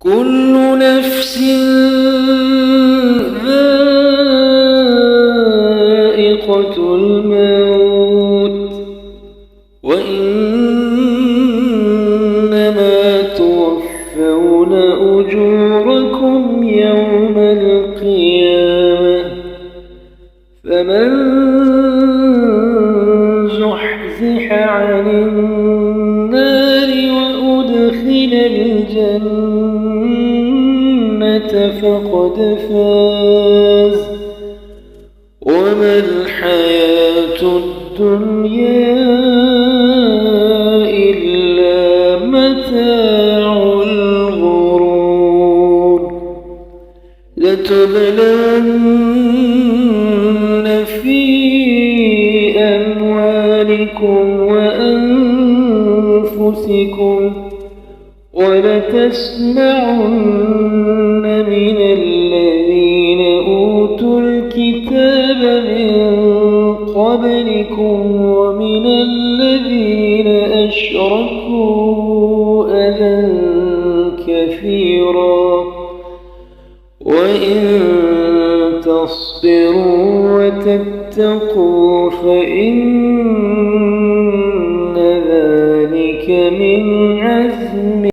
كل نفس ذائقة الموت وإنما توفون أجوركم يوم القيامة فمن زحزح عن النار وأدخل الجنة فقد فاز وما الحياة الدنيا إلا متاع الغرور لتبلون في أموالكم وأنفسكم ولتسمعن من الذين أوتوا الكتاب من قبلكم ومن الذين أشركوا أذى كثيرا وإن تصبروا وتتقوا فإن ذلك من عزم